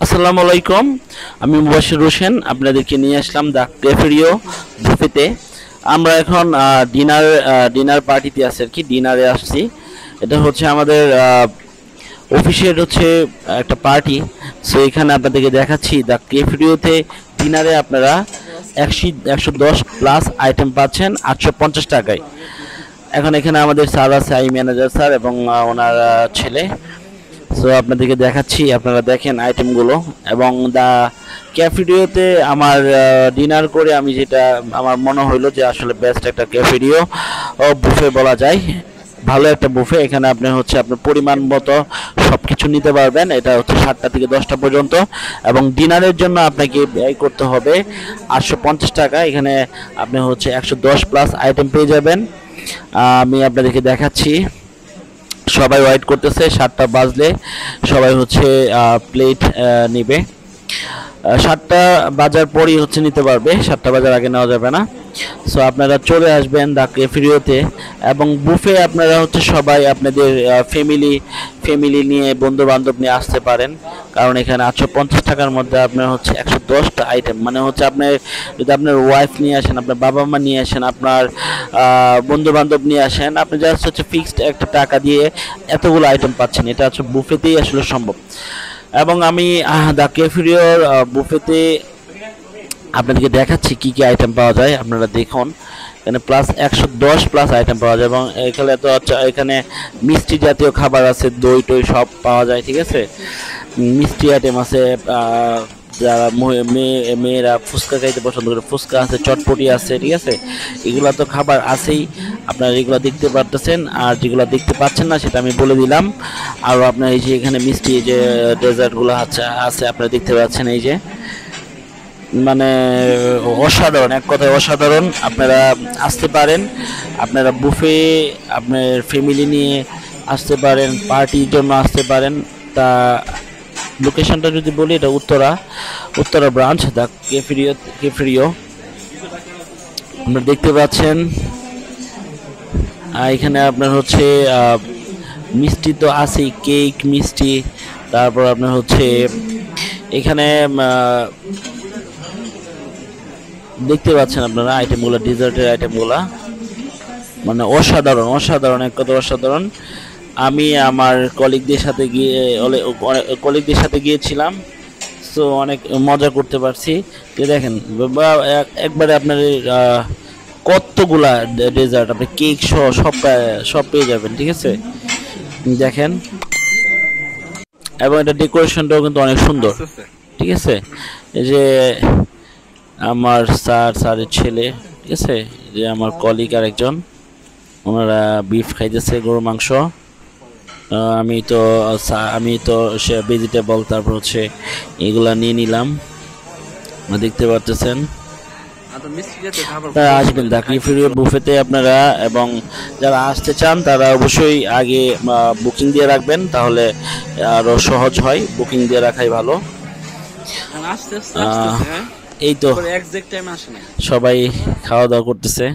আসসালামু আলাইকুম। আমি মুবাশির হোসেন আপনাদেরকে নিয়ে আসলাম দ্য ক্যাফেরিও বুফেতে। আমরা এখন ডিনার পার্টিতে আছি আর কি, ডিনারে আসছি। এটা হচ্ছে আমাদের অফিসের হচ্ছে একটা পার্টি। সো এখানে আপনাদেরকে দেখাচ্ছি দ্য ক্যাফেরিওতে ডিনারে আপনারা 110 প্লাস আইটেম পাচ্ছেন 850 টাকায়। এখন এখানে আমাদের স্যার আছে, আই ম্যানেজার স্যার এবং ওনার ছেলে। সো আপনাদেরকে দেখাচ্ছি, আপনারা দেখেন আইটেমগুলো। এবং দা ক্যাফেরিওতে আমার ডিনার করে আমি যেটা আমার মনে হইলো যে আসলে বেস্ট একটা ক্যাফেরিও বুফে বলা যায়, ভালো একটা বুফে। এখানে আপনি হচ্ছে আপনার পরিমাণ মতো সব কিছু নিতে পারবেন। এটা হচ্ছে 7টা থেকে 10টা পর্যন্ত। এবং ডিনারের জন্য আপনাকে ব্যয় করতে হবে 850 টাকা। এখানে আপনি হচ্ছে 110 প্লাস আইটেম পেয়ে যাবেন। আমি আপনাদেরকে দেখাচ্ছি, সবাই ওয়েট করতেছে। 7টা বাজলে সবাই হচ্ছে প্লেট নিবে। 7টা বাজার পরই হচ্ছে নিতে পারবে, 7টা বাজার আগে নেওয়া যাবে না। সো আপনারা চলে আসবেন দ্য ক্যাফেরিওতে। এবং বুফে আপনারা হচ্ছে সবাই আপনাদের ফ্যামিলি নিয়ে, বন্ধু বান্ধব নিয়ে আসতে পারেন। কারণ এখানে 850 টাকার মধ্যে আপনার হচ্ছে 110টা আইটেম, মানে হচ্ছে আপনার যদি আপনার ওয়াইফ নিয়ে আসেন, আপনার বাবা মা নিয়ে আসেন, আপনার বন্ধু বান্ধব নিয়ে আসেন, আপনি জাস্ট হচ্ছে ফিক্সড একটা টাকা দিয়ে এতগুলো আইটেম পাচ্ছেন। এটা হচ্ছে বুফেতেই আসলে সম্ভব। এবং আমি দ্য ক্যাফেরিওর বুফেতে আপনাদেরকে দেখাচ্ছি কি কি আইটেম পাওয়া যায়। আপনারা দেখুন, এখানে প্লাস 110 প্লাস আইটেম পাওয়া যায়। এবং এখানে তো এখানে মিষ্টি জাতীয় খাবার আছে, দই টই সব পাওয়া যায়, ঠিক আছে। মিষ্টি আইটেম আছে, যারা মেয়েরা ফুচকা খাইতে পছন্দ করে ফুচকা আছে, চটপটি আছে, ঠিক আছে। এগুলো তো খাবার আছেই, আপনারা এগুলো দেখতে পারতেছেন। আর যেগুলো দেখতে পাচ্ছেন না সেটা আমি বলে দিলাম। আর আপনার এই যে এখানে মিষ্টি যে ডেজার্টগুলো আছে আপনারা দেখতে পাচ্ছেন, এই যে মানে অসাধারণ, এক কথায় অসাধারণ। আপনারা আসতে পারেন, আপনারা বুফে আপনার ফ্যামিলি নিয়ে আসতে পারেন, পার্টির জন্য আসতে পারেন। তা লোকেশনটা যদি বলি, এটা উত্তরা ব্রাঞ্চ দ্য ক্যাফেরিও আপনারা দেখতে পাচ্ছেন। এখানে আপনার হচ্ছে মিষ্টি তো আছেই, কেক মিষ্টি। তারপর আপনার হচ্ছে এখানে দেখতে পাচ্ছেন আপনারা আইটেমগুলো, ডিজার্টের আইটেমগুলো মানে অসাধারণ, এক কথা অসাধারণ। আমি আমার কলিগদের সাথে গিয়েছিলাম। সো অনেক মজা করতে পারছি। যে দেখেন একবারে আপনার কতগুলা ডেজার্ট, আপনি কেক সহ সব পেয়ে যাবেন, ঠিক আছে। দেখেন, এবং এটা ডেকোরেশনটাও কিন্তু অনেক সুন্দর, ঠিক আছে। এই যে আমার স্যারের ছেলে, ঠিক আছে, যে আমার কলিগ আরেকজন, ওনারা বিফ খাইতেছে, গরু মাংস। আমি তো সে ভেজিটেবল, তারপর হচ্ছে এগুলা নিয়ে নিলাম, দেখতে পারতেছেন। তারা আসবেন দ্য ক্যাফেরিও বুফেতে আপনারা। এবং যারা আসতে চান তারা অবশ্যই আগে বুকিং দিয়ে রাখবেন, তাহলে আরো সহজ হয়। বুকিং দিয়ে রাখাই ভালো। এই তো সবাই খাওয়া দাওয়া করতেছে।